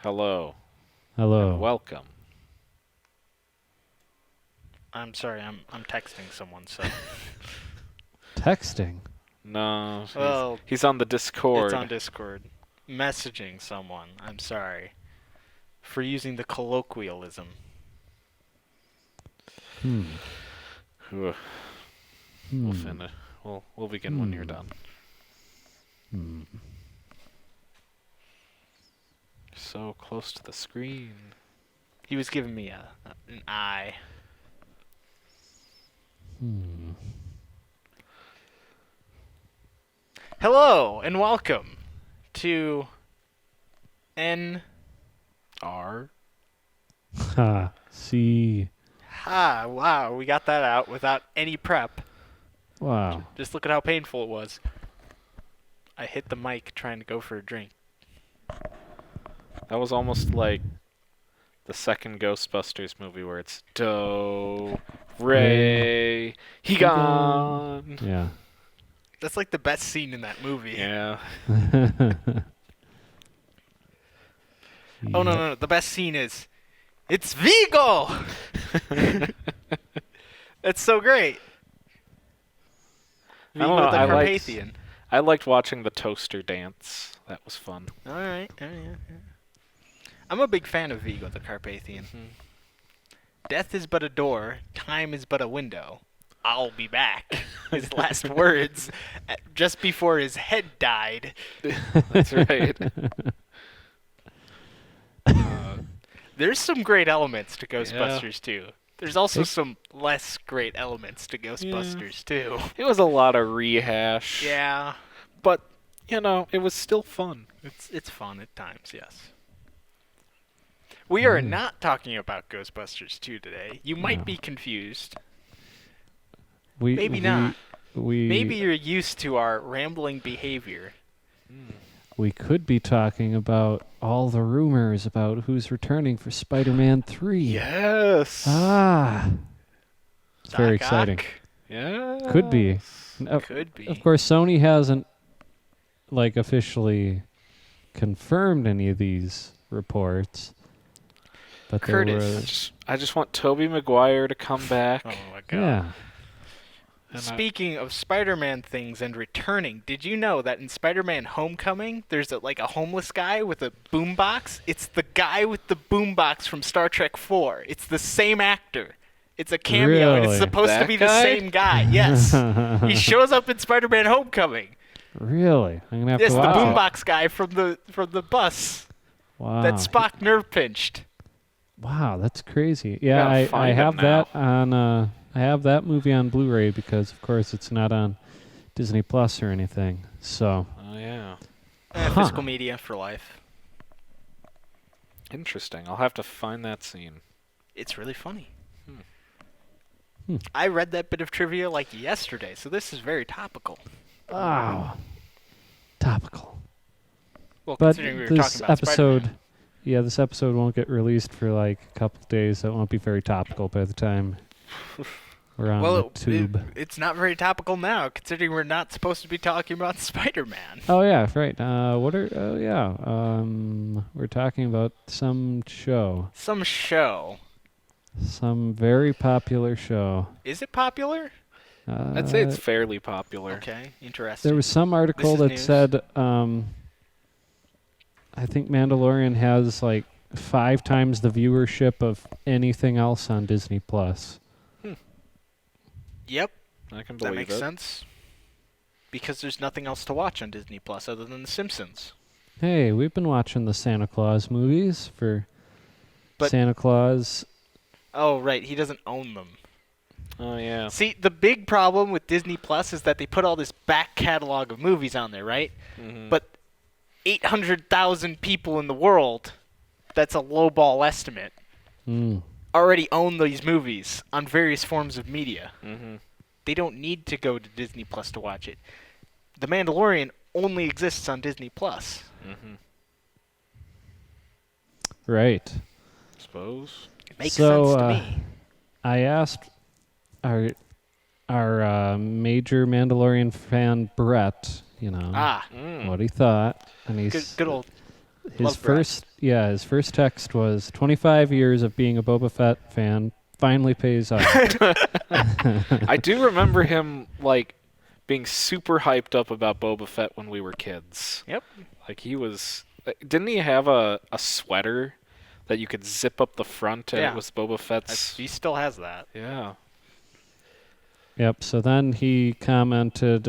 Hello. Hello. And welcome. I'm sorry, I'm texting someone, so. Texting? No, Well, he's on the Discord. It's on Discord. Messaging someone. I'm sorry for using the colloquialism. Ugh. Hmm. We'll finish. We'll begin when you're done. So close to the screen. He was giving me an eye. Hello and welcome to R. C. Wow, we got that out without any prep. Wow. Just look at how painful it was. I hit the mic trying to go for a drink. That was almost like the second Ghostbusters movie where it's Do, Ray, he gone. Yeah. That's like the best scene in that movie. Yeah. Oh, no. The best scene is, it's Vigo! That's so great. I don't Vigo know, the I liked- Carpathian. I liked watching the toaster dance. That was fun. All right. Yeah. I'm a big fan of Vigo the Carpathian. Death is but a door, time is but a window. I'll be back. His last words just before his head died. That's right. There's some great elements to Ghostbusters too. There's also some less great elements to Ghostbusters too. It was a lot of rehash. Yeah. But, it was still fun. It's fun at times, yes. We are not talking about Ghostbusters 2 today. You might be confused. Maybe not. Maybe you're used to our rambling behavior. We could be talking about all the rumors about who's returning for Spider-Man 3. Yes. It's very exciting. Yeah. Could be. Could be. Of course, Sony hasn't officially confirmed any of these reports. But Curtis. I just want Tobey Maguire to come back. Oh my god. Yeah. Speaking of Spider-Man things and returning, did you know that in Spider-Man Homecoming, there's a homeless guy with a boombox? It's the guy with the boombox from Star Trek 4. It's the same actor. It's a cameo, and it's Really? supposed to be the same guy. Yes. He shows up in Spider-Man Homecoming. Really? I'm gonna have Yes, to the watch it. boombox guy from the bus Wow. that Spock nerve pinched. Wow, that's crazy. Yeah, gotta I find have it now. that on. I have that movie on Blu-ray because, of course, it's not on Disney Plus or anything. So. Oh, yeah. Physical media for life. Interesting. I'll have to find that scene. It's really funny. I read that bit of trivia yesterday, so this is very topical. Wow. Topical. Well, But considering we were this talking about episode, Spider-Man. this episode won't get released for a couple of days. So it won't be very topical by the time we're on the tube. It's not very topical now, considering we're not supposed to be talking about Spider-Man. Oh yeah, right. We're talking about some show. Some show. Some very popular show. Is it popular? I'd say it's fairly popular. Okay, interesting. There was some article that news. said, I think Mandalorian has 5 times the viewership of anything else on Disney Plus. Yep, I can that believe makes it. sense. Because there's nothing else to watch on Disney Plus other than The Simpsons. Hey, we've been watching the Santa Claus movies for Santa Claus. Oh, right, he doesn't own them. Oh, yeah. See, the big problem with Disney Plus is that they put all this back catalog of movies on there, right? Mm-hmm. But 800,000 people in the world, that's a lowball estimate, already own these movies on various forms of media. Mm-hmm. They don't need to go to Disney Plus to watch it. The Mandalorian only exists on Disney Plus. Mm-hmm. Right. Suppose. It makes So, sense to me. I asked our major Mandalorian fan Brett, what he thought, and Good old his Brad. his first text was 25 years of being a Boba Fett fan finally pays off. I do remember him like being super hyped up about Boba Fett when we were kids. Yep. Like he was. Didn't he have a sweater that you could zip up the front and Yeah. it was Boba Fett's? He still has that. Yeah. Yep. So then he commented,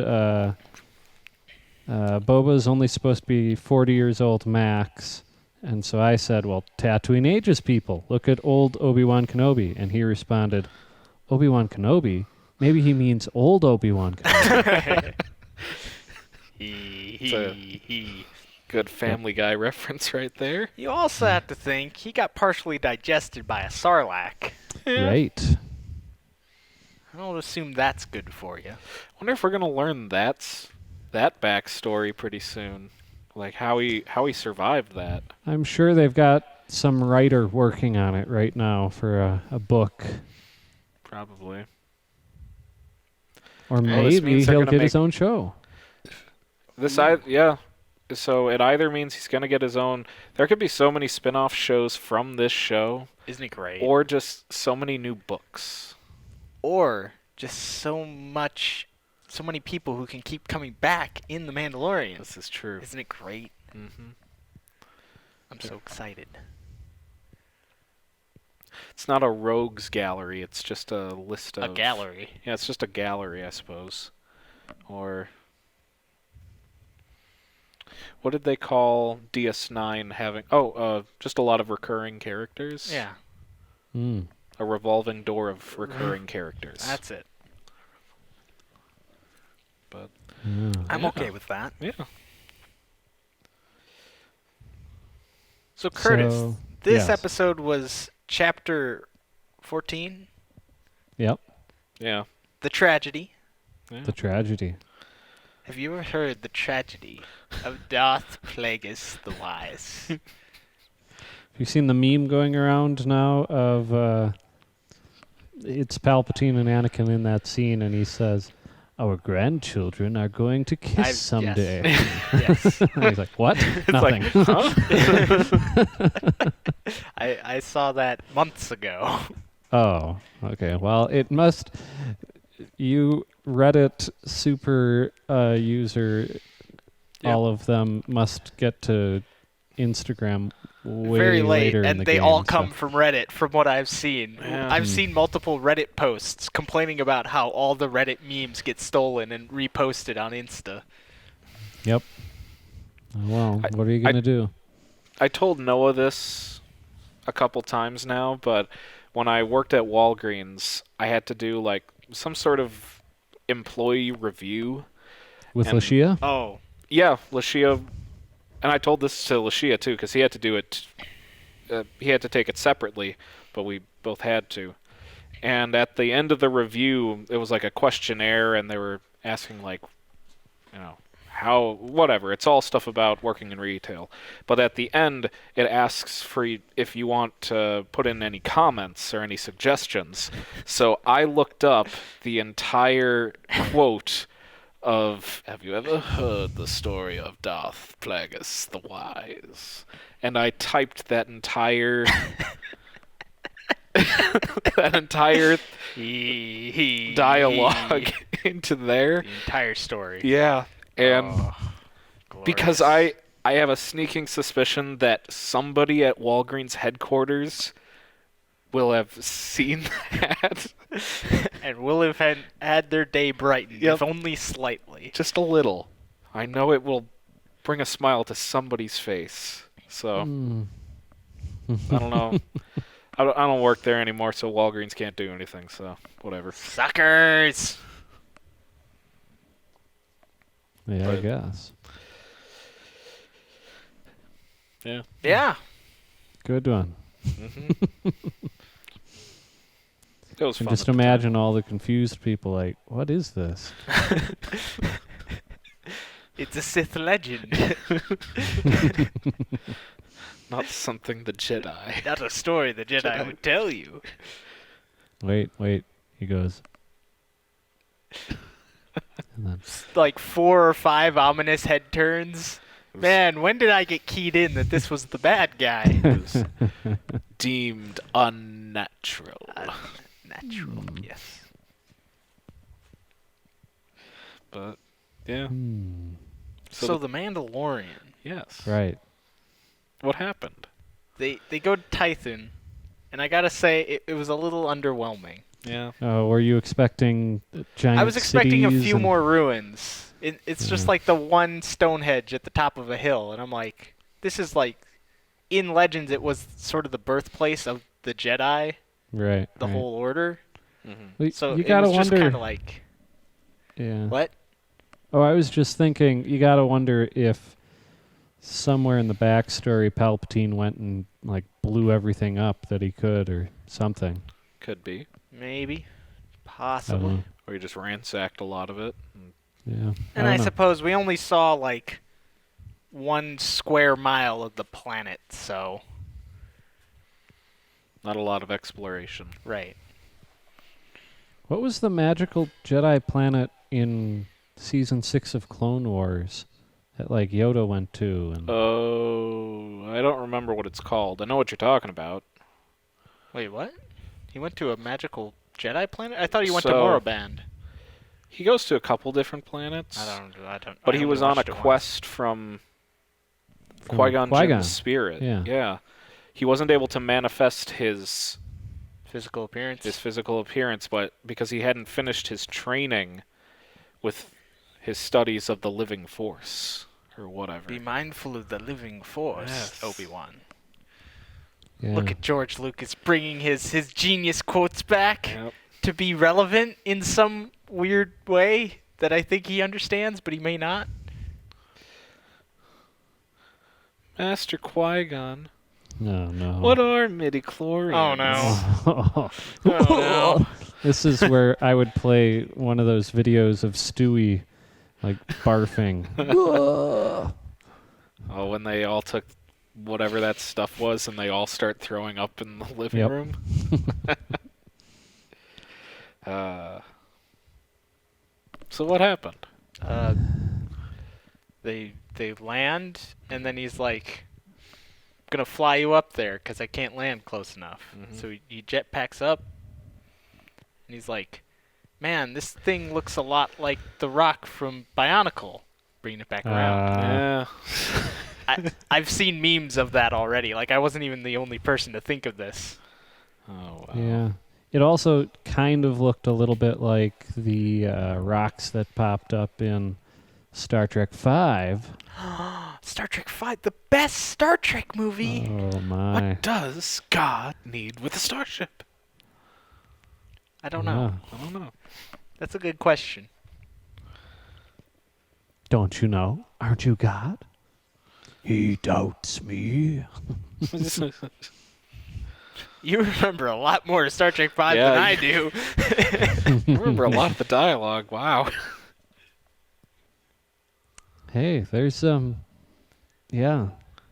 Boba's only supposed to be 40 years old max. And so I said, well, Tatooine ages people. Look at old Obi-Wan Kenobi. And he responded, Obi-Wan Kenobi? Maybe he means old Obi-Wan Kenobi. He. Good Family Guy reference right there. You also have to think he got partially digested by a sarlacc. Right. I don't assume that's good for you. Wonder if we're gonna learn that backstory pretty soon, like how he survived that. I'm sure they've got some writer working on it right now for a book. Probably. Or Well, this maybe means they're he'll gonna get his own show. Yeah. So it either means he's gonna get his own. There could be so many spin-off shows from this show, Isn't it great? or just so many new books. Or just so many people who can keep coming back in The Mandalorian. This is true. Isn't it great? Mm-hmm. I'm so excited. It's not a rogues gallery. It's just a list of A gallery. Yeah, it's just a gallery, I suppose. Or what did they call DS9 having? Just a lot of recurring characters. Yeah, Mm. A revolving door of recurring characters. that's it. But Yeah. I'm Yeah. okay with that. yeah. So, Curtis, So, this yes. episode was chapter 14, Yep. Yeah. The Tragedy. Yeah. The tragedy. Have you ever heard the tragedy of Darth Plagueis the Wise? Have you seen the meme going around now of it's Palpatine and Anakin in that scene, and he says, "Our grandchildren are going to kiss Yes. someday." Yes. And he's like, "What? Nothing." Like, huh? I saw that months ago. Oh, okay. Well, it must. You Reddit super user, Yep. all of them must get to Instagram way Very late, later in and the they game, all so- come from Reddit, from what I've seen. Yeah. I've seen multiple Reddit posts complaining about how all the Reddit memes get stolen and reposted on Insta. Yep. Oh, well, I- what are you gonna do? I told Noah this a couple times now, but when I worked at Walgreens, I had to do like some sort of employee review. With and- Lashia? Oh, Yeah, Lashia, and I told this to Lashia too, because he had to do it. He had to take it separately, but we both had to. And at the end of the review, it was like a questionnaire, and they were asking like, whatever. It's all stuff about working in retail. But at the end, it asks for if you want to put in any comments or any suggestions. So I looked up the entire quote of, "Have you ever heard the story of Darth Plagueis the Wise?" And I typed that entire dialogue into there. the entire story. Yeah, and Oh, because glorious. I have a sneaking suspicion that somebody at Walgreens headquarters will have seen that. and will have had their day brightened, Yep. if only slightly. Just a little. I know it will bring a smile to somebody's face. So, Hmm. I don't know. I don't work there anymore, so Walgreens can't do anything, so whatever. Suckers! Yeah, I But- guess. Yeah. Yeah. Good one. hmm It was And fun. just at the time. imagine all the confused people like, what is this? It's a Sith legend. Not something the Jedi. Not a story the Jedi would tell you. Wait, he goes. And then, Like 4 or 5 ominous head turns, Man, when did I get keyed in that this was the bad guy? It was deemed unnatural. Natural, yes. But yeah. So the Mandalorian. Yes. Right. What happened? They go to Tython, and I gotta say it was a little underwhelming. Yeah. Were you expecting giant I was expecting a cities few and- more ruins. It's just like the one Stonehenge at the top of a hill, and I'm like, this is like, in Legends it was sort of the birthplace of the Jedi, Right. the right. whole order. Mm-hmm. Well, So you it gotta was just wonder. kind of like, Yeah. what? Oh, I was just thinking, you gotta wonder if somewhere in the backstory Palpatine went and like blew everything up that he could or something. Could be. Maybe. I don't Possibly. know. Or you just ransacked a lot of it. Yeah. And don't I know. suppose we only saw like 1 square mile of the planet, so Not a lot of exploration. right. What was the magical Jedi planet in season 6 of Clone Wars that like Yoda went to? And Oh, I don't remember what it's called. I know what you're talking about. Wait, what? He went to a magical Jedi planet? I thought he went to So- Moraband. He goes to a couple different planets. I don't. But I he only was on a watched it once. quest from From Qui-Gon Qui-Gon. Jinn's spirit. Yeah. He wasn't able to manifest his Physical appearance. physical appearance, but because he hadn't finished his training with his studies of the living force or whatever. Be mindful of the living force, Yes. Obi-Wan. Yeah. Look at George Lucas bringing his genius quotes back Yep. to be relevant in some weird way that I think he understands, but he may not. Master Qui-Gon. No. What are midi-chlorians? Oh, no. Oh, Oh, no. This is where I would play one of those videos of Stewie, like barfing. Oh, when they all took whatever that stuff was and they all start throwing up in the living Yep. room. So what happened? They land, and then he's like, "I'm gonna fly you up there because I can't land close enough." Mhm. So he jetpacks up, and he's like, "Man, this thing looks a lot like the Rock from Bionicle." Bringing it back around. Yeah. I've seen memes of that already. Like I wasn't even the only person to think of this. Oh, wow. Yeah. It also kind of looked a little bit like the rocks that popped up in Star Trek V. Star Trek V, the best Star Trek movie. Oh my! What does God need with a starship? I don't know. I don't know. That's a good question. Don't you know? Aren't you God? He doubts me. You remember a lot more Star Trek V Yeah, than I you- do. I remember a lot of the dialogue. Wow. Hey, there's yeah.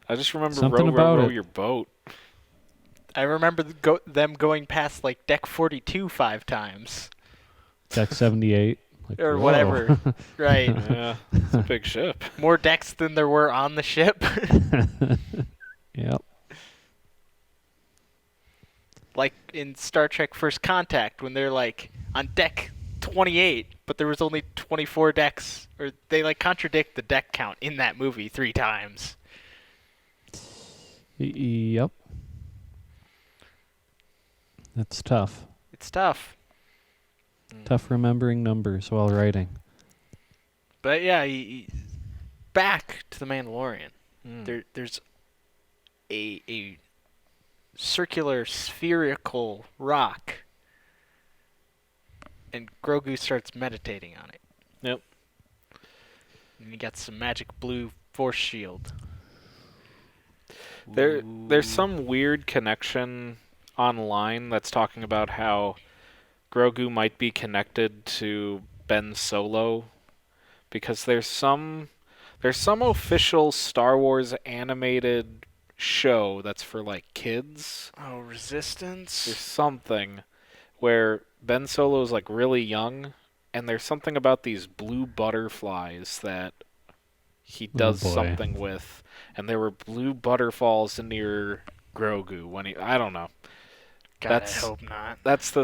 I just remember Something row, about row, row it. your boat. I remember them going past like deck 42 5 times Deck 78. Like, or whoa. whatever. Right. Yeah, it's a big ship. More decks than there were on the ship. Yep. Like in Star Trek First Contact when they're like on deck 28, but there was only 24 decks, or they like contradict the deck count in that movie 3 times. Yep. That's tough. It's tough. Tough remembering numbers while writing. But yeah, back to the Mandalorian. Mm. There's a circular spherical rock, and Grogu starts meditating on it. Yep. And you got some magic blue force shield. There's some weird connection online that's talking about how Grogu might be connected to Ben Solo, because there's some official Star Wars animated show that's for like kids. Oh, Resistance. There's something where Ben Solo's like really young, and there's something about these blue butterflies that he does boy. something with, and there were blue butterfalls near Grogu when I don't know. God, I hope not. That's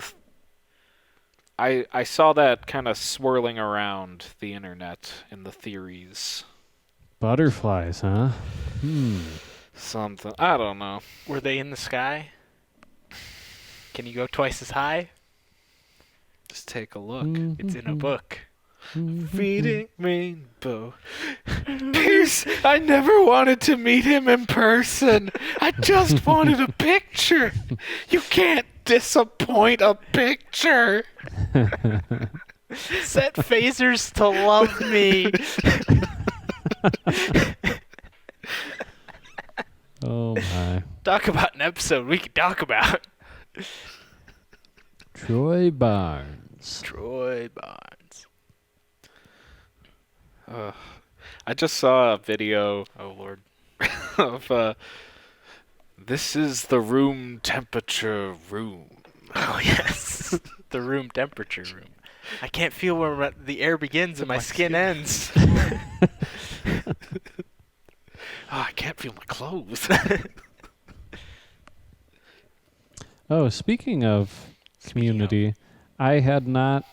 I saw that kind of swirling around the internet in the theories. Butterflies, huh? Something. I don't know. Were they in the sky? Can you go twice as high? Just take a look. It's in a book. Feeding rainbow. Pierce, I never wanted to meet him in person. I just wanted a picture. You can't disappoint a picture. Set phasers to love me. Oh my. Talk about an episode we could talk about. Troy Barnes. Troy Barnes. I just saw a video Oh, Lord. of this is the room temperature room. Oh, yes. The room temperature room. I can't feel where the air begins and my skin ends. I can't feel my clothes. Oh, speaking of Community, I had not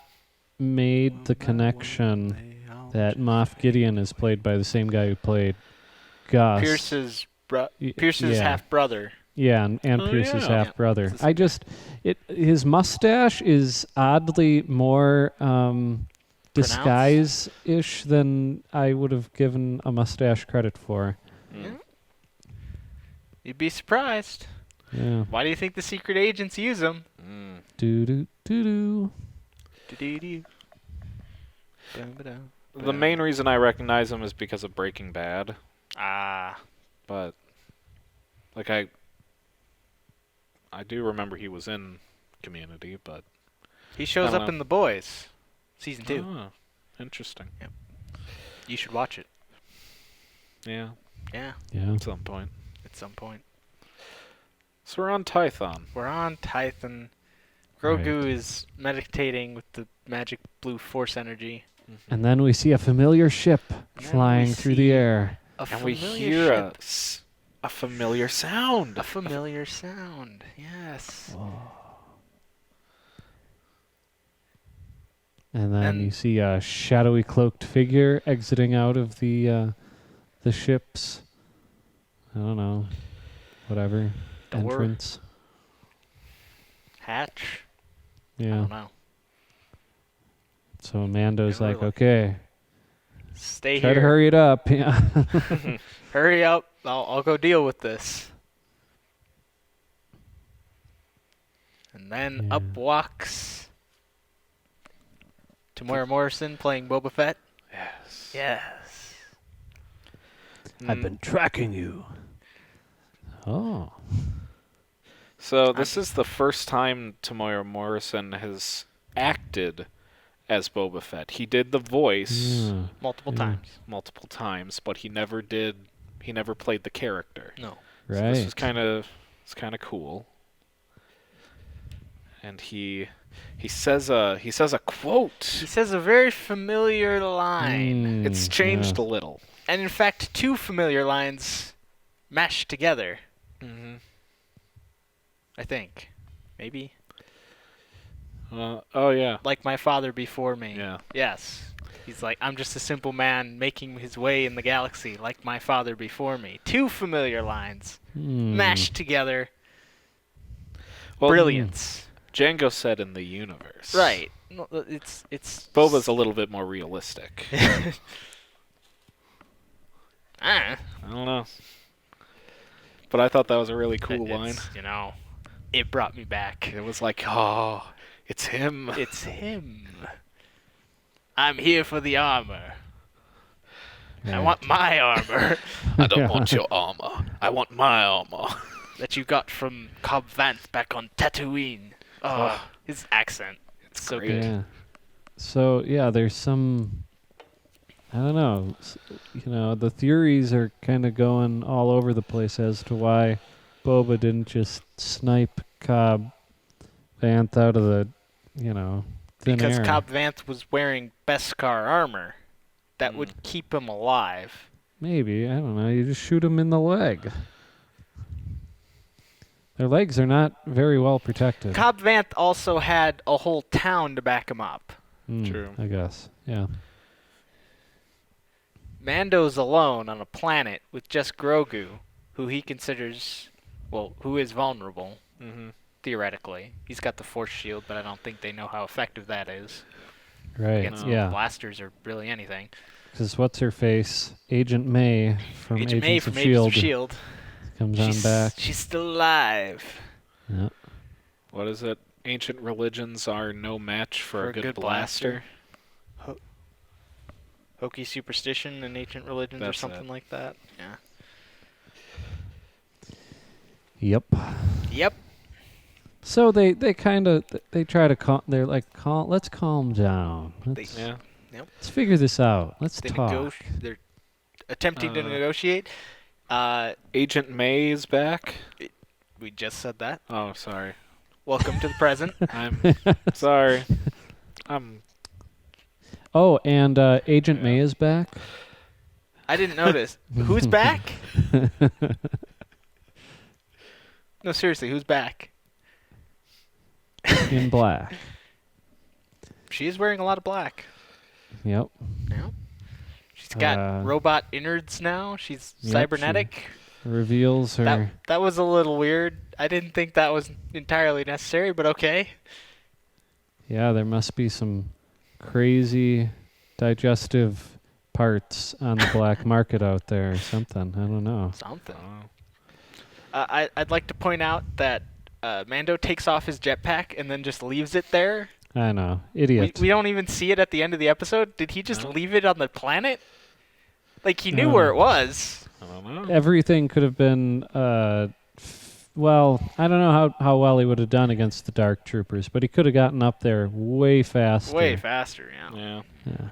made the connection that Moff Gideon is played by the same guy who played Gus. Pierce's yeah. half-brother. Yeah, and Oh, Pierce's yeah. half-brother. His mustache is oddly more disguise-ish than I would have given a mustache credit for. Yeah. You'd be surprised. Yeah. Why do you think the secret agents use them? Do-do-do-do. The main reason I recognize him is because of Breaking Bad. Ah. But like I do remember he was in Community, but He shows up in The Boys, season 2. Oh, interesting. Yep. You should watch it. Yeah, Yeah, Yeah. at some point. at some point. So we're on Tython. We're on Tython. Grogu is meditating with the magic blue force energy. And then we see a familiar ship flying through the air. And we hear a familiar sound. A familiar sound, yes. And then And- you see a shadowy cloaked figure exiting out of the ship's, I don't know, whatever, Door. entrance. Hatch? I Yeah. don't know. So Mando's Never like, really- okay, Stay try here. to hurry it up. Yeah. Hurry up. I'll go deal with this. And then Yeah. up walks Tamora Morrison playing Boba Fett. Yes. Yes. I've been tracking you. Oh. So this is the first time Tamora Morrison has acted as Boba Fett. He did the voice Yeah. Multiple Yeah. times. multiple times, but he never played the character. No. So Right. this is kind of cool. And he says a quote. He says a very familiar line. It's changed yeah. a little. And in fact, two familiar lines mashed together, Mm-hmm. I think. Maybe. Oh yeah. Like my father before me. Yeah. Yes. He's like, I'm just a simple man making his way in the galaxy, like my father before me. Two familiar lines mashed together. Well, Brilliance. Django said in the universe. Right. No, it's Boba's a little bit more realistic. Ah, I don't know. But I thought that was a really cool line. it's, you know, it brought me back. It was like, oh, it's him. It's him. I'm here for the armor. I Right. want my armor I don't want your armor. I want my armor. that you got from Cobb Vanth back on Tatooine. Oh, his accent. It's so great. good. Yeah. So yeah, there's some. I don't know. The theories are kind of going all over the place as to why Boba didn't just snipe Cobb Vanth out of the, thin Because air. Cobb Vanth was wearing Beskar armor that would keep him alive. Maybe. I don't know. You just shoot them in the leg. Their legs are not very well protected. Cobb Vanth also had a whole town to back him up. True. I guess. Yeah. Mando's alone on a planet with just Grogu, who he considers, who is vulnerable, theoretically. He's got the Force shield, but I don't think they know how effective that is. Right. Against Yeah. blasters or really anything. Because what's her face? Agent May from Agent May Agents from of Agents of S.H.I.E.L.D. S.H.I.E.L.D. comes on back. She's still alive. Yeah. What is it? Ancient religions are no match for a good blaster. Hokey superstition and ancient religions or That's something it. like that. Yeah. Yep. Yep. So they kind of they try to they're like let's calm down. Let's figure this out. Let's talk. They're attempting to negotiate. Agent May is back. We just said that. Oh, sorry. Welcome to the present. I'm sorry. Oh, and Agent May is back. I didn't notice. Who's back? No, seriously, who's back? In black. She is wearing a lot of black. Yep. Yeah. She's got robot innards now. She's cybernetic. She reveals her. That was a little weird. I didn't think that was entirely necessary, but okay. Yeah, there must be some crazy digestive parts on the black market out there or something. I don't know. Something. I'd like to point out that Mando takes off his jetpack and then just leaves it there. I know. Idiot. We don't even see it at the end of the episode. Did he just leave it on the planet? Like, he knew where it was. I don't know. Everything could have been, well, I don't know how well he would have done against the Dark Troopers, but he could have gotten up there way faster. Way faster, yeah. Instead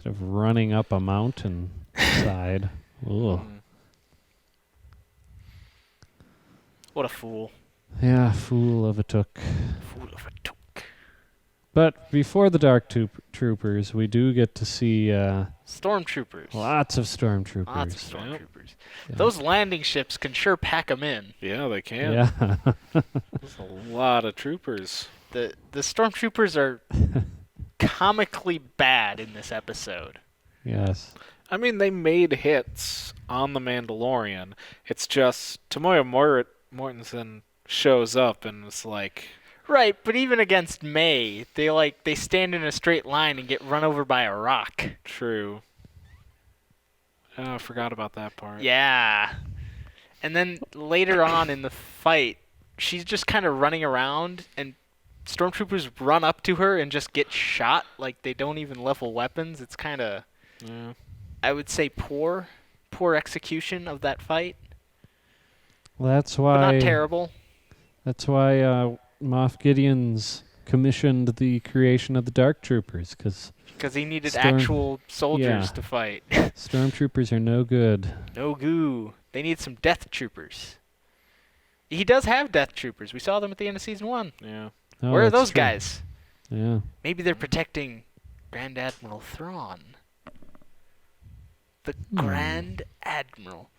of running up a mountain side. Ugh. What a fool. Yeah, fool of a took. Fool of a took. But before the Dark Troopers, we do get to see Stormtroopers. lots of Stormtroopers. Lots of Stormtroopers. Yeah. Those landing ships can sure pack them in. Yeah, they can. Yeah. There's a lot of troopers. The Stormtroopers are comically bad in this episode. Yes. I mean, they made hits on The Mandalorian. It's just Tamoya Mortensen shows up and it's like... Right, but even against May, they stand in a straight line and get run over by a rock. True. Oh, I forgot about that part. Yeah. And then later on in the fight, she's just kind of running around and Stormtroopers run up to her and just get shot. Like, they don't even level weapons. It's kind of, I would say, poor execution of that fight. Well, that's why... But not terrible. That's why Moff Gideon's commissioned the creation of the Dark Troopers, because he needed actual soldiers to fight. Stormtroopers are no good. No goo. They need some Death Troopers. He does have Death Troopers. We saw them at the end of Season 1. Yeah. Oh, Where are that's those true. guys? Yeah. Maybe they're protecting Grand Admiral Thrawn. The Grand Admiral.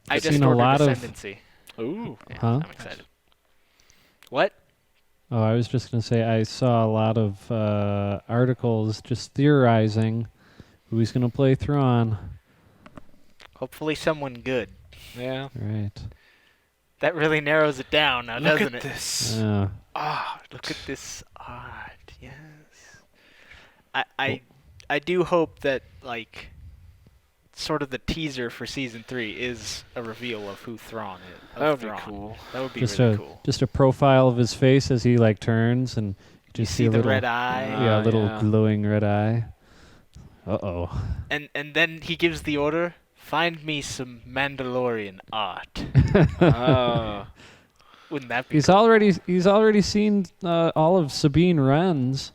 I I've just seen a ordered lot of- Ascendancy. Ooh. Yeah, Huh? I'm excited. What? Oh, I was just going to say I saw a lot of articles just theorizing who's going to play Thrawn. Hopefully someone good. Yeah. Right. That really narrows it down now, Look doesn't at it? this. Yeah. Look at this art. Yes. I do hope that, like, sort of the teaser for Season 3 is a reveal of who Thrawn is. That would be cool. That would be Just really a cool. just a profile of his face as he like turns and you just see a the little red eye. Yeah, a little yeah. glowing red eye. Uh-oh. And then he gives the order, find me some Mandalorian art. Wouldn't that be He's cool? already seen all of Sabine Wren's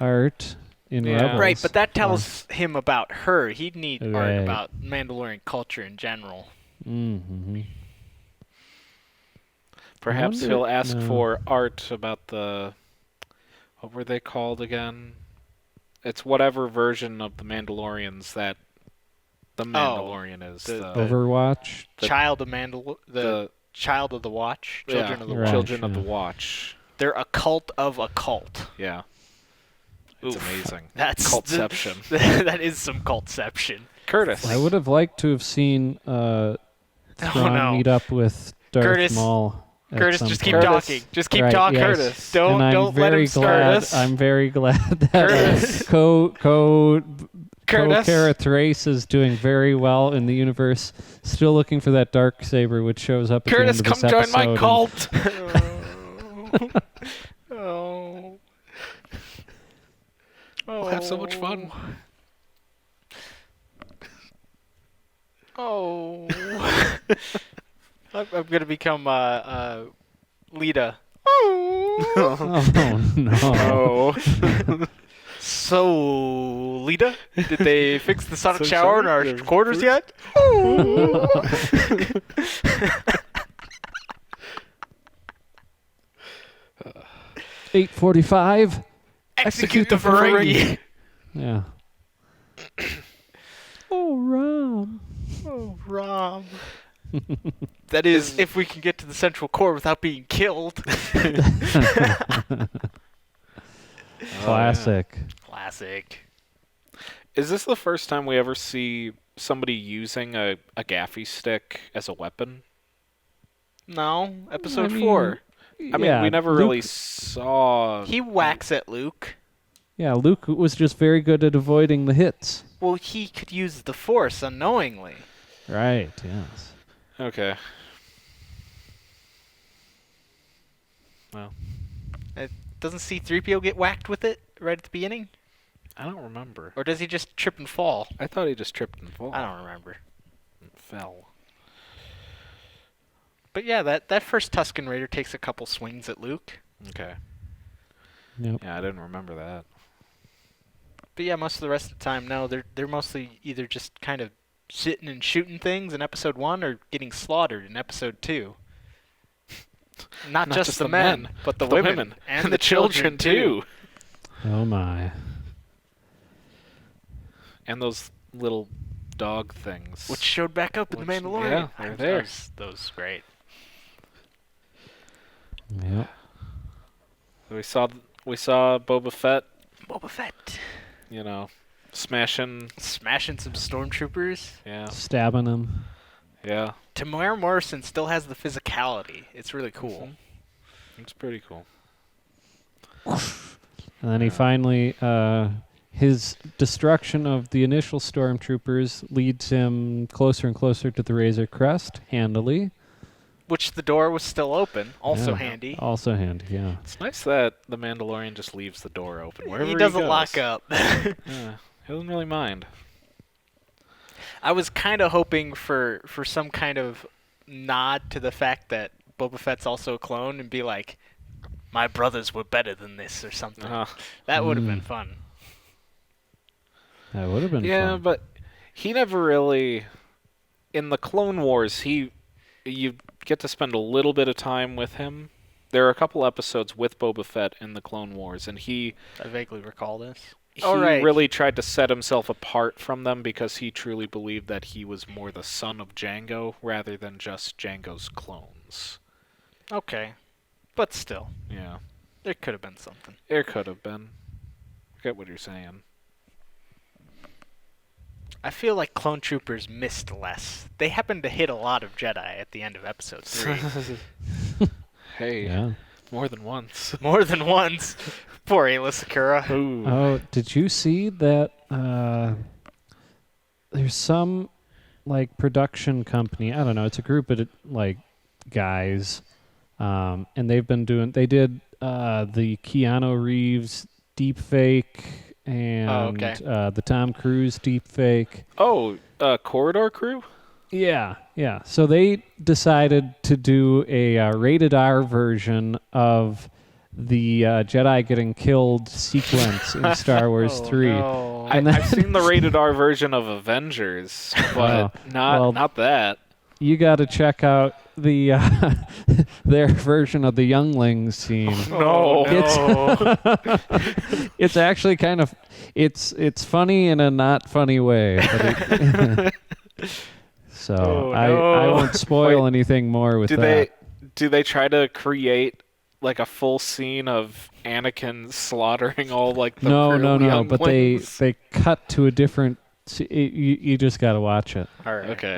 art in Yeah. Rebels. Right, but that tells him about her. He'd need art Right. about Mandalorian culture in general. Mm-hmm. Perhaps wonder- he'll ask no. for art about the... What were they called again? It's whatever version of the Mandalorians that The Mandalorian is the Overwatch. child of the child of the Watch, children of the Watch. Children of the Watch. They're a cult of a cult. Yeah. It's amazing. That's Cultception. That is some cultception. Curtis. I would have liked to have seen Thrawn meet up with Darth Maul. Curtis, just keep point. talking. Just keep Right, talking. yes. Curtis, And I'm don't let very him start us. I'm very glad that Curtis. Cara Thrace is doing very well in the universe. Still looking for that dark saber, which shows up at Curtis, the end of come this join my episode, cult. Oh. We'll have so much fun. Oh. I'm gonna become Lita. Oh no! Oh. So, Lita, did they fix the sonic So shower in our sorry. quarters yet? 8:45. Execute the Ferengi. Yeah. Oh, Rom. Oh, Rom. That is, if we can get to the central core without being killed. Classic. Classic. Is this the first time we ever see somebody using a gaffi stick as a weapon? No, episode I mean, 4. I mean, we never really saw... He whacks at Luke. Yeah, Luke was just very good at avoiding the hits. Well, he could use the Force unknowingly. Right, yes. Okay. Well, Doesn't C-3PO get whacked with it right at the beginning? I don't remember. Or does he just trip and fall? I thought he just tripped and fell. I don't remember. Fell. But yeah, that first Tusken Raider takes a couple swings at Luke. Okay. Yep. Yeah, I didn't remember that. But yeah, most of the rest of the time, no, they're mostly either just kind of sitting and shooting things in episode 1 or getting slaughtered in episode 2. Not just the men, but the women and the children too. Oh my. And those little dog things. Which showed back up in The Which- Mandalorian. yeah, they're there. Those great. Yep. We saw Boba Fett, Boba Fett. you know, smashing. Smashing some stormtroopers. Yeah. Stabbing him. Yeah. Tamara Morrison still has the physicality. It's really cool. It's pretty cool. And then he finally, his destruction of the initial stormtroopers leads him closer and closer to the Razor Crest, handily. Which the door was still open. Also Yeah. handy. Also handy, yeah. It's nice that the Mandalorian just leaves the door open wherever He doesn't goes. lock up. Yeah, he doesn't really mind. I was kind of hoping for some kind of nod to the fact that Boba Fett's also a clone and be like, my brothers were better than this or something. That would have been fun. That would have been Yeah, fun. but he never really... In the Clone Wars, you get to spend a little bit of time with him. There are a couple episodes with Boba Fett in the Clone Wars, and he I vaguely recall this. really tried to set himself apart from them because he truly believed that he was more the son of Jango rather than just Jango's clones. Okay. But still, Yeah, there could have been something. there could have been. I get what you're saying. I feel like clone troopers missed less. They happened to hit a lot of Jedi at the end of episode 3. Hey, Yeah. more than once. More than once. Poor Ayla Sakura. Ooh. Oh, did you see that there's some like production company, I don't know, it's a group of like guys, and they did the Keanu Reeves deep fake and the Tom Cruise deep fake. Oh, Corridor Crew? Yeah. So they decided to do a rated R version of the Jedi getting killed sequence in Star Wars 3. No. And then- I've seen the rated R version of Avengers, but not that. You got to check out the their version of the younglings scene. No. It's actually kind of it's funny in a not funny way. But so I won't spoil Wait, anything more with that. Do they try to create like a full scene of Anakin slaughtering all like the No. younglings? But they cut to a different. You just got to watch it. All right. Okay.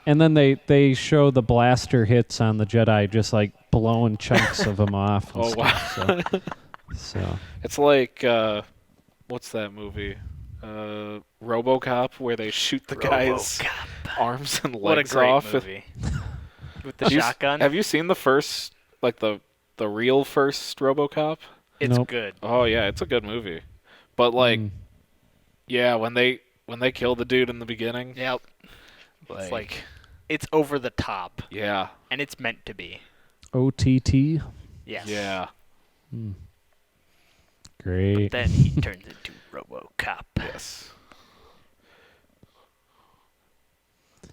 And then they show the blaster hits on the Jedi, just like blowing chunks of them off. And Oh, stuff. So It's like what's that movie? RoboCop, where they shoot the guy's arms and legs What a great off. movie. With the shotgun. Have you seen the first, like the real first RoboCop? It's Nope. good. Oh yeah, it's a good movie. But like, yeah, when they kill the dude in the beginning, Yep. It's like, it's over the top. yeah, And it's meant to be. OTT. Yes. yeah, Great. Then he turns into RoboCop. yes.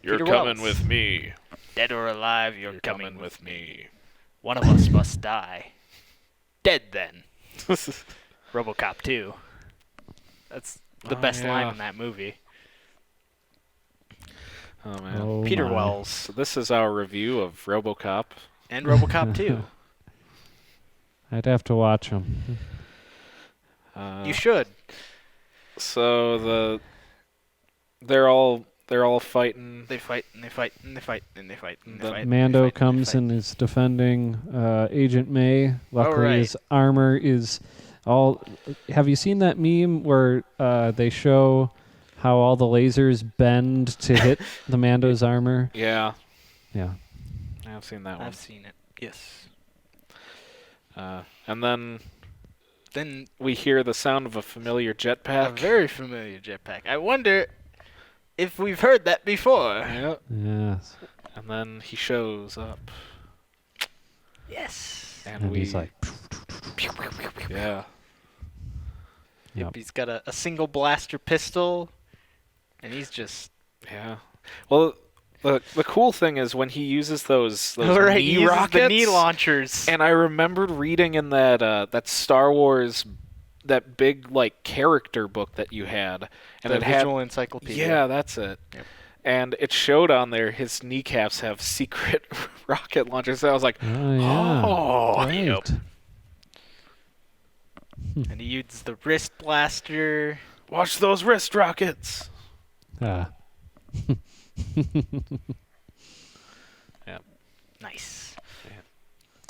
You're Peter coming Wells. with me. Dead or alive, you're, You're coming with me. me. One of us must die. Dead then. RoboCop 2. That's the Oh, best line yeah. in that movie. Oh man. Oh, Peter my. Wells So this is our review of RoboCop. and RoboCop 2. I'd have to watch them. You should. So they're all fighting. They fight and they fight and they fight and they fight and they The fight. Mando and they fight comes and and is defending Agent May. Luckily, right. his armor is all. Have you seen that meme where they show how all the lasers bend to hit the Mando's armor? Yeah, Yeah. I've seen that one. I've seen it. Yes. And then Then we hear the sound of a familiar a jetpack. very familiar jetpack. I wonder if we've heard that before. Yeah. Yes. And then he shows up, Yes. And we he's like, yeah. yep. He's got a single blaster pistol, and he's just Yeah. Well, the cool thing is when he uses those all right. knee He uses rockets. the knee launchers. And I remembered reading in that Star Wars, that big like character book that you had, and the it had visual encyclopedia. yeah, that's it. Yep. And it showed on there his kneecaps have secret rocket launchers. So I was like, Oh, yeah. oh, Right. yep. And he uses the wrist blaster. Watch those wrist rockets. Ah. Nice.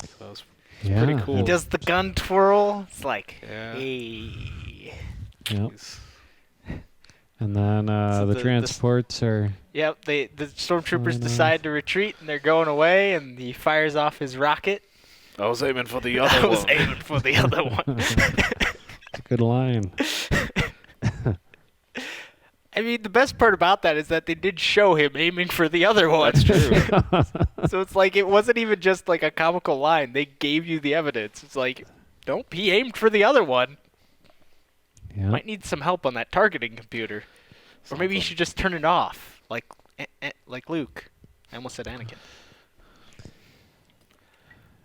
So that was Yeah. pretty cool. He does the gun twirl. It's like, Yeah. hey. Yep. He's- And then So the the- transports are. Yep, the stormtroopers Flying decide to retreat, and they're going away, and he fires off his rocket. I was aiming for the I other was one. aiming for the other one. It's a good line. I mean, the best part about that is that they did show him aiming for the other one. That's true. So it's like, it wasn't even just like a comical line. They gave you the evidence. It's like, nope, he aimed for the other one. Yeah. Might need some help on that targeting computer. Or maybe he should just turn it off, like Luke. I almost said Anakin.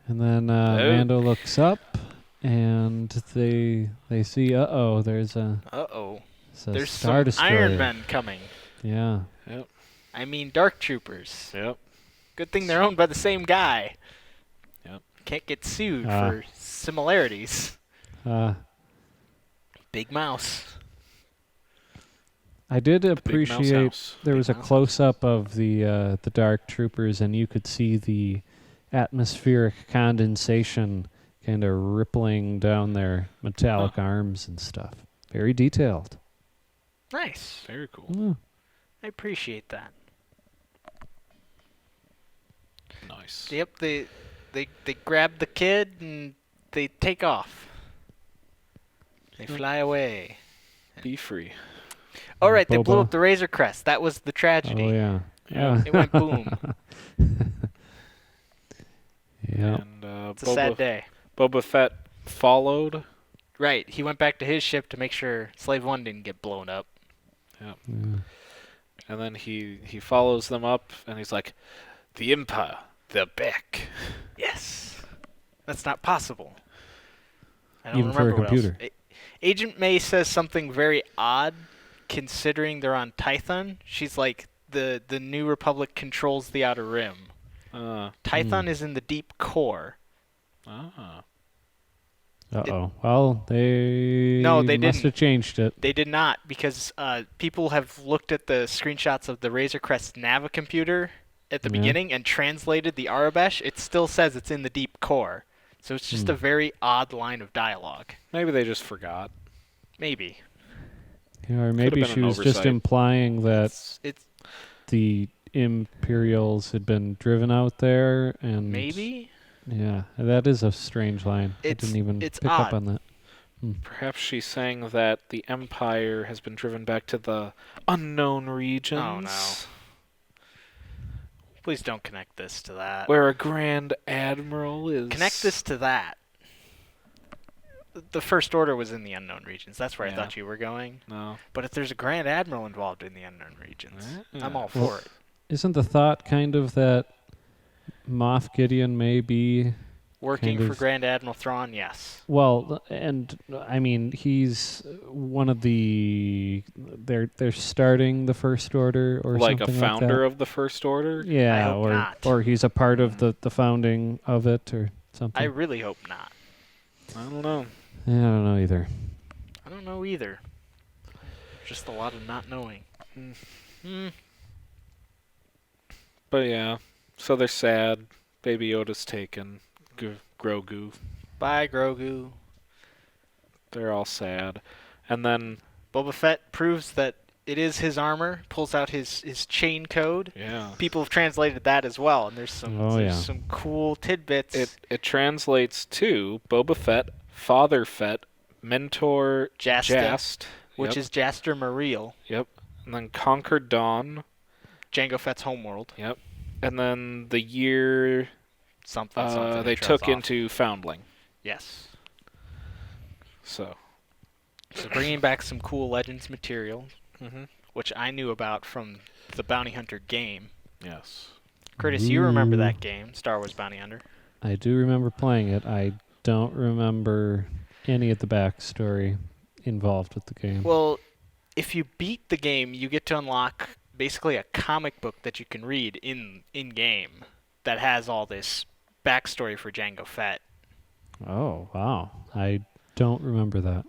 And then Mando looks up, and they see. There's a Uh-oh. it's a There's Star some Destroyer. Iron Men coming. Yeah. Yep. I mean, Dark Troopers. Yep. Good thing they're owned by the same guy. Yep. Can't get sued Ah. for similarities. Big Mouse. I did Big Mouse appreciate House. there Big was a Mouse close up of the Dark Troopers, and you could see the atmospheric condensation kind of rippling down their metallic arms and stuff. Very detailed. Nice. Very cool. Yeah. I appreciate that. Nice. Yep, they grab the kid and they take off. They fly away. Be free. All right, they blew Boba. up the Razor Crest. That was the tragedy. Oh yeah. Yeah. It went boom. Yeah. And It's a sad day. Boba Fett followed. Right, he went back to his ship to make sure Slave One didn't get blown up. Yep. Yeah. And then he follows them up, and he's like, "The Empire, the Bic. Yes. That's not possible. I don't Even for a remember what else. computer. Agent May says something very odd, considering they're on Tython. She's like, the New Republic controls the Outer Rim. Tython is in the deep core. Uh-oh. Well, they No, they must didn't. have changed it. They did not, because people have looked at the screenshots of the Razor Crest Navicomputer at the beginning and translated the Arabesh. It still says it's in the deep core. So it's just a very odd line of dialogue. Maybe they just forgot. Maybe. Yeah, or maybe she was just implying that It's the Imperials had been driven out there, and maybe? Yeah, that is a strange line. I didn't even pick up on that. Perhaps she's saying that the Empire has been driven back to the unknown regions. Oh, no. Please don't connect this to that. Where a Grand Admiral is... Connect this to that. The First Order was in the unknown regions. That's where I thought you were going. No. But if there's a Grand Admiral involved in the unknown regions, I'm all for it. Isn't the thought kind of that Moff Gideon may be... Working for Grand Admiral Thrawn, yes. Well, and I mean, he's one of the... They're starting the First Order or like something a founder like of the First Order? Yeah, I hope not. Or he's a part of the founding of it or something. I really hope not. I don't know. Yeah, I don't know either. I don't know either. Just a lot of not knowing. But yeah, so they're sad. Baby Yoda's taken. Grogu. Bye, Grogu. They're all sad. And then... Boba Fett proves that it is his armor, pulls out his chain code. Yeah. People have translated that as well, and there's some cool tidbits. It translates to Boba Fett, Father Fett, Mentor Jast, which is Jaster Mariel. Yep. And then Conquered Dawn. Jango Fett's homeworld. Yep. And then the year something they took into Foundling. Yes. So bringing back some cool Legends material, which I knew about from the Bounty Hunter game. Yes. Curtis, you remember that game, Star Wars Bounty Hunter? I do remember playing it. I don't remember any of the backstory involved with the game. Well, if you beat the game, you get to unlock basically a comic book that you can read in-game that has all this backstory for Jango Fett. Oh, wow. I don't remember that.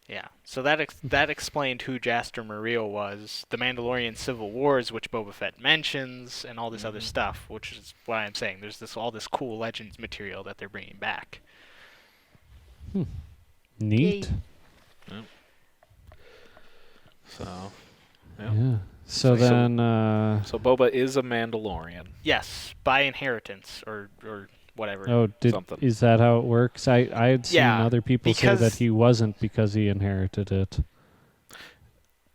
Yeah, so that explained who Jaster Mariel was, the Mandalorian Civil Wars, which Boba Fett mentions, and all this other stuff, which is why I'm saying there's all this cool Legends material that they're bringing back. Neat. Yep. So, yeah. So Boba is a Mandalorian. Yes, by inheritance or whatever. Oh, is that how it works? I had seen other people say that he wasn't because he inherited it.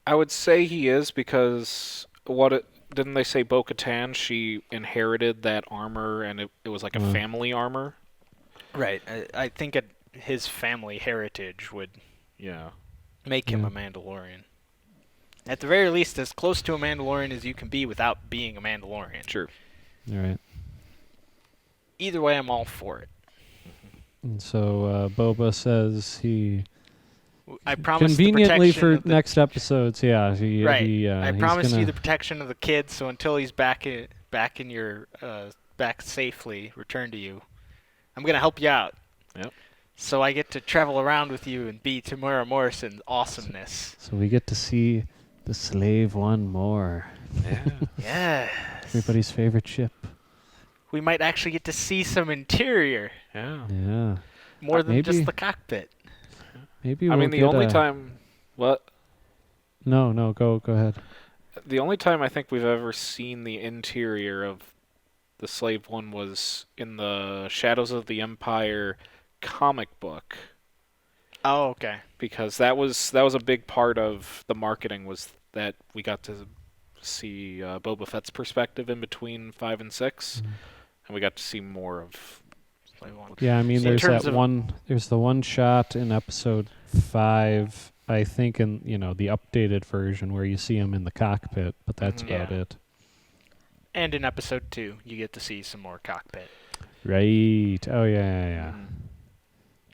I would say he is because didn't they say Bo-Katan, she inherited that armor and it was like a family armor? Right. I think his family heritage would make him a Mandalorian. At the very least, as close to a Mandalorian as you can be without being a Mandalorian. Sure. All right. Either way, I'm all for it. And so Boba says I promise conveniently for next episodes. Yeah, I promise you the protection of the kid. So until he's back in your back safely, returned to you, I'm gonna help you out. Yep. So I get to travel around with you and be Tamura Morrison's awesomeness. So we get to see the Slave One more. Yeah. Yes. Everybody's favorite ship. We might actually get to see some interior. Yeah. Yeah. More than just the cockpit. Maybe I mean, the only time... What? No, go ahead. The only time I think we've ever seen the interior of the Slave One was in the Shadows of the Empire comic book. Oh, okay. Because that was a big part of the marketing, was that we got to see Boba Fett's perspective in between 5 and 6, and we got to see more of Slave One. Yeah, I mean, So there's the one shot in episode 5, I think, in the updated version where you see him in the cockpit, but that's about it. And in episode 2, you get to see some more cockpit. Right. Oh, yeah.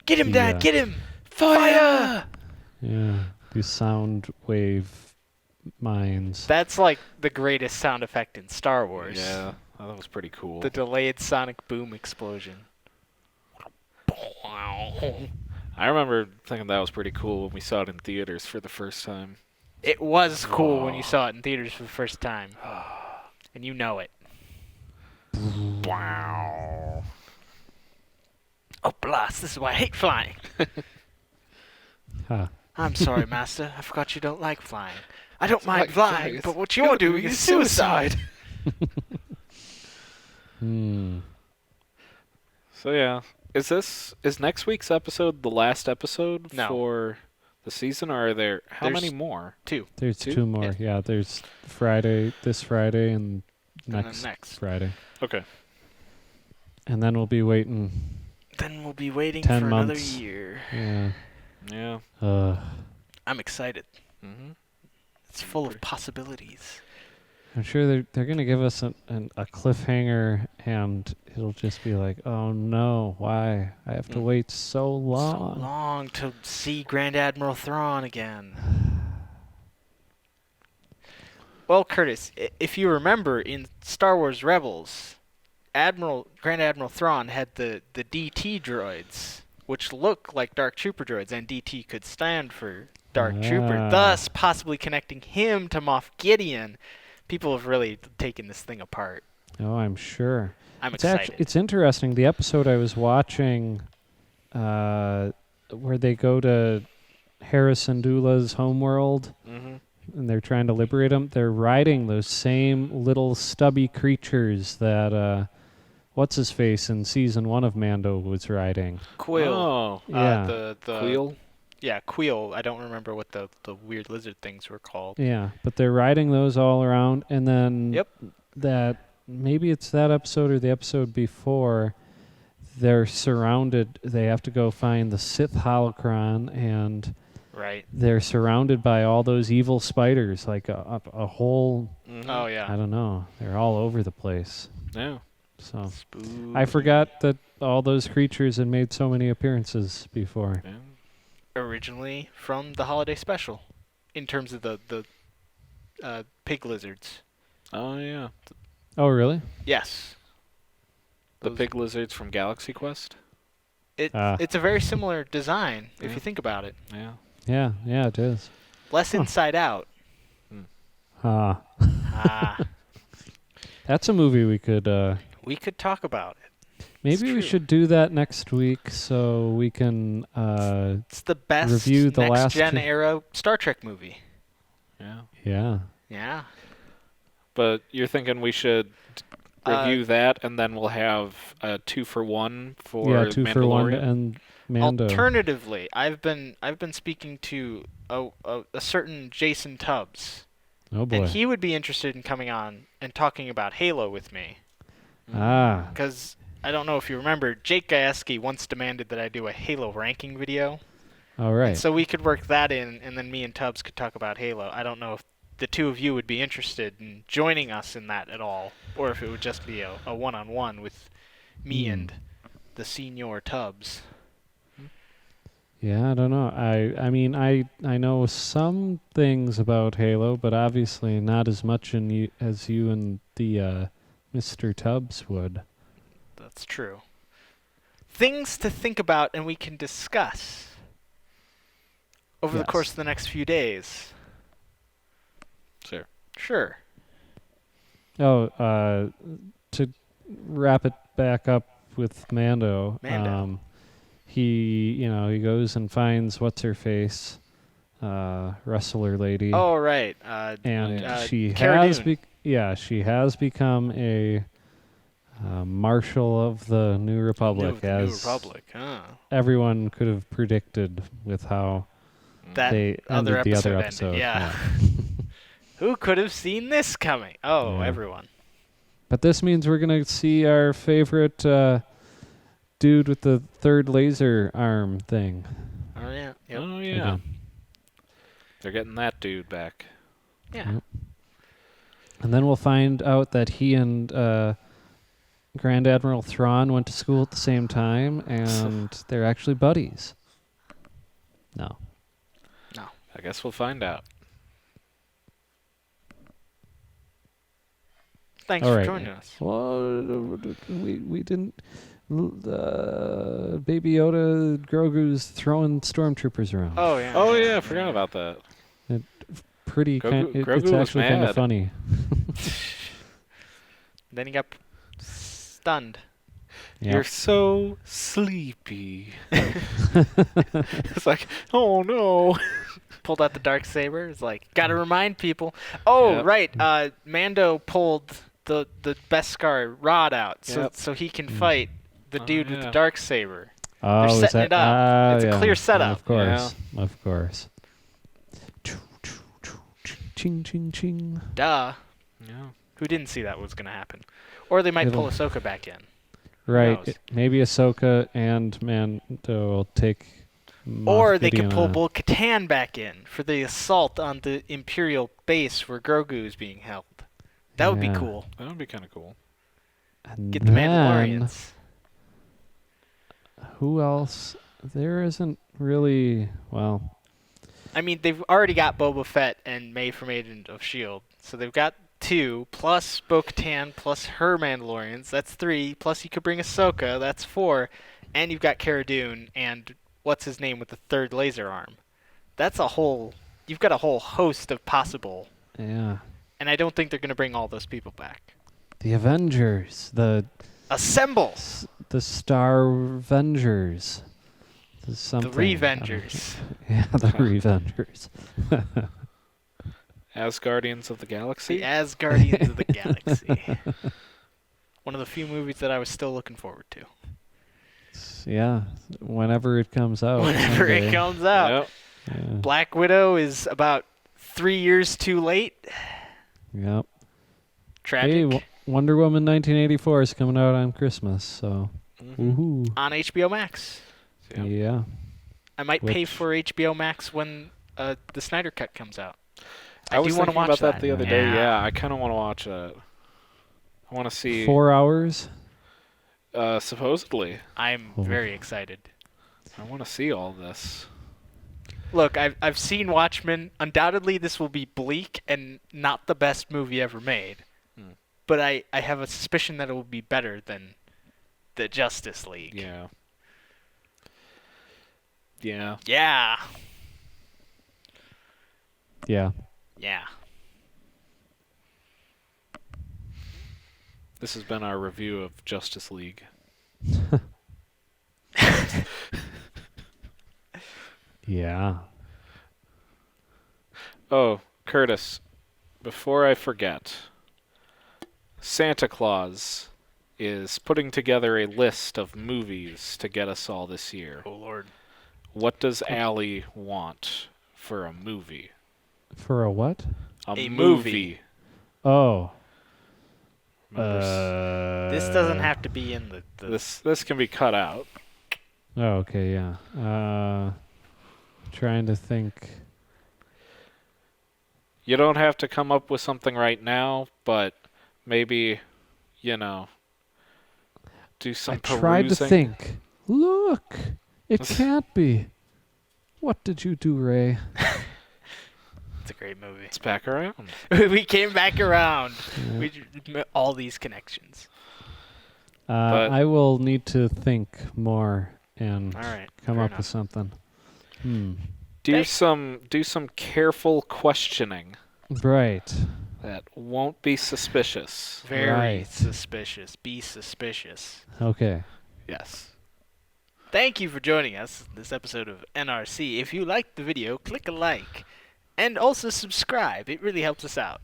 Get him, Dad! Yeah. Get him! Fire! Yeah. These sound wave mines. That's like the greatest sound effect in Star Wars. Yeah, that was pretty cool. The delayed sonic boom explosion. I remember thinking that was pretty cool when we saw it in theaters for the first time. It was cool when you saw it in theaters for the first time. And you know it. Wow. Oh, blast, this is why I hate flying. Huh. I'm sorry, Master. I forgot you don't like flying. I don't mind like flying, flying. but what you're doing is suicide. So yeah, is next week's episode the last episode No. for the season, or are there There's many more? 2. There's Two? two more. Yeah, there's this Friday, and then next next. Friday. Okay. And then we'll be waiting. Then we'll be waiting 10 for months. another year. Yeah. Yeah. I'm excited. Mm-hmm. It's full of possibilities. I'm sure they're gonna give us a cliffhanger, and it'll just be like, oh no, why? I have to wait so long. So long to see Grand Admiral Thrawn again. Well, Curtis, if you remember in Star Wars Rebels, Grand Admiral Thrawn had the DT droids, which look like Dark Trooper droids, and DT could stand for Dark Trooper, thus possibly connecting him to Moff Gideon. People have really taken this thing apart. Oh, I'm sure. I'm It's excited. it's interesting. The episode I was watching, where they go to Harrison Dula's homeworld, and they're trying to liberate him. They're riding those same little stubby creatures that what's his face in season 1 of Mando was riding. Quill. Oh. Yeah. The Queel? Yeah, Queel. I don't remember what the weird lizard things were called. Yeah, but they're riding those all around, and then Yep. that maybe it's that episode or the episode before. They're surrounded. They have to go find the Sith holocron, and Right. they're surrounded by all those evil spiders, like a whole. Oh, yeah. I don't know. They're all over the place. Yeah. So Spooky. I forgot that all those creatures had made so many appearances before. Yeah. Originally from the holiday special, in terms of the pig lizards. Oh yeah. Oh, really? Yes. The Those- pig lizards from Galaxy Quest. It's a very similar design if Yeah. you think about it. Yeah. Yeah, it is. Less Huh. inside out. Ah, That's a movie we could. we could talk about it. Maybe we true. should do that next week so we can. It's the best Review the next last gen two- era Star Trek movie. Yeah. Yeah. Yeah. But you're thinking we should review that, and then we'll have a 2-for-1 for Yeah, 2 for 1 Mandalorian? and Mando. Alternatively, I've been speaking to a certain Jason Tubbs, Oh boy. and he would be interested in coming on and talking about Halo with me. Ah. Because I don't know if you remember, Jake Gajewski once demanded that I do a Halo ranking video. All right. And so we could work that in, and then me and Tubbs could talk about Halo. I don't know if the two of you would be interested in joining us in that at all, or if it would just be a one-on-one with me and the senior Tubbs. Yeah, I don't know. I mean, I know some things about Halo, but obviously not as much as you and the Mr. Tubbs would. That's true. Things to think about and we can discuss over the Yes. course of the next few days. Sure. Sure. Oh, to wrap it back up with Mando. Mando. He goes and finds what's her face, wrestler lady. Oh, right. and she Cara has Dune. she has become a Marshal of the New Republic, New as Republic. Huh. everyone could have predicted with how That they other ended the other episode episode. ended, yeah. Who could have seen this coming? Oh, Yeah. everyone. But this means we're gonna see our favorite dude with the third laser arm thing. Oh, yeah. Yep. Oh yeah. again. They're getting that dude back. Yeah. Yep. And then we'll find out that he and Grand Admiral Thrawn went to school at the same time, and they're actually buddies. No. I guess we'll find out. Thanks All for right. joining us. Well, we didn't. Baby Yoda, Grogu's throwing stormtroopers around. Oh yeah. Oh yeah, I forgot about that. Pretty Grogu- it's Grogu was actually kind of mad. funny. Then he got stunned. Yep. You're so sleepy. It's like, oh no. Pulled out the dark saber. It's like, gotta remind people. Oh Yep. right. Mando pulled the Beskar rod out Yep. so he can fight the dude with the dark saber. Oh, They're is setting that, it up. It's a yeah. clear setup. Of course, of course. Ching, ching, ching. Duh. Yeah. Who didn't see that was gonna happen? Or they might pull Ahsoka back in. Right. knows? Maybe Ahsoka and Mando will take. Or they could Gideon pull on. Bo-Katan back in for the assault on the Imperial base where Grogu is being held. That would be Yeah. cool. That would be kind of cool. And Get the then, Mandalorians. Who else? There isn't really. Well, I mean, they've already got Boba Fett and May from Agent of S.H.I.E.L.D. So they've got 2, plus Bo-Katan, plus her Mandalorians. That's 3. Plus you could bring Ahsoka. That's 4. And you've got Cara Dune and what's his name with the 3rd laser arm. That's a whole... You've got a whole host of possible... yeah. And I don't think they're going to bring all those people back. The Avengers. Assemble! The Star Avengers. The Revengers. Yeah, the Revengers. As Guardians of the Galaxy. The Asgardians of the Galaxy. One of the few movies that I was still looking forward to. Yeah, whenever it comes out. Whenever it someday. comes out. Yep. Yeah. Black Widow is about 3 years too late. Yep. Tragic. Hey, Wonder Woman 1984 is coming out on Christmas, so Mhm. woohoo. On HBO Max. Yep. Yeah. I might pay Which- for HBO Max when the Snyder Cut comes out. I was do want to thinking watch about that that. the other day. Yeah, I kind of want to watch it. I want to see. 4 hours. Supposedly, I'm Oh. very excited. I want to see all this. Look, I've seen Watchmen. Undoubtedly, this will be bleak and not the best movie ever made. Hmm. But I have a suspicion that it will be better than the Justice League. Yeah. Yeah. Yeah. Yeah. Yeah. This has been our review of Justice League. Yeah. Oh, Curtis, before I forget, Santa Claus is putting together a list of movies to get us all this year. Oh, Lord. What does Allie want for a movie? For a what? A movie. Oh. This doesn't have to be in the This can be cut out. Oh, okay, yeah. Trying to think. You don't have to come up with something right now, but maybe, do some I perusing. tried to think. Look, it can't be. What did you do, Ray? It's a great movie. It's back around. We came back around. Yeah. We all these connections. But- I will need to think more and All right. come fair up enough. with something. Do some careful questioning Right. that won't be suspicious. Very Right. suspicious. Be suspicious. Okay. Yes. Thank you for joining us in this episode of NRC. If you liked the video, click a like. And also subscribe. It really helps us out.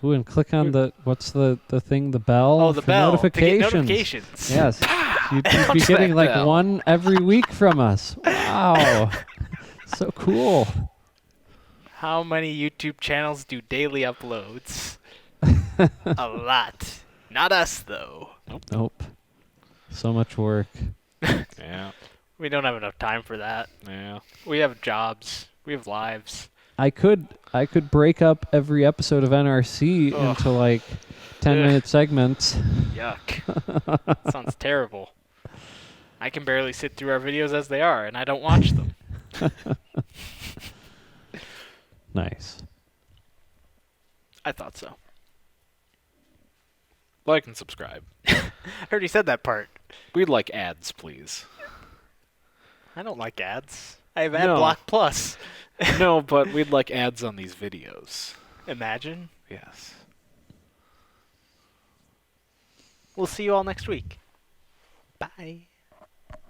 Ooh, and click on what's the thing, the bell? Oh, the for bell. Notifications. To get notifications. Yes. You'd be Punch getting that like bell. one every week from us. Wow. So cool. How many YouTube channels do daily uploads? A lot. Not us, though. Nope. So much work. Yeah. We don't have enough time for that. Yeah. We have jobs. We have lives. I could break up every episode of NRC Ugh. into like 10-minute segments. Yuck. Sounds terrible. I can barely sit through our videos as they are, and I don't watch them. Nice. I thought so. Like and subscribe. I already said that part. We'd like ads, please. I don't like ads. I have Ad No. Block Plus. No, but we'd like ads on these videos. Imagine. Yes. We'll see you all next week. Bye.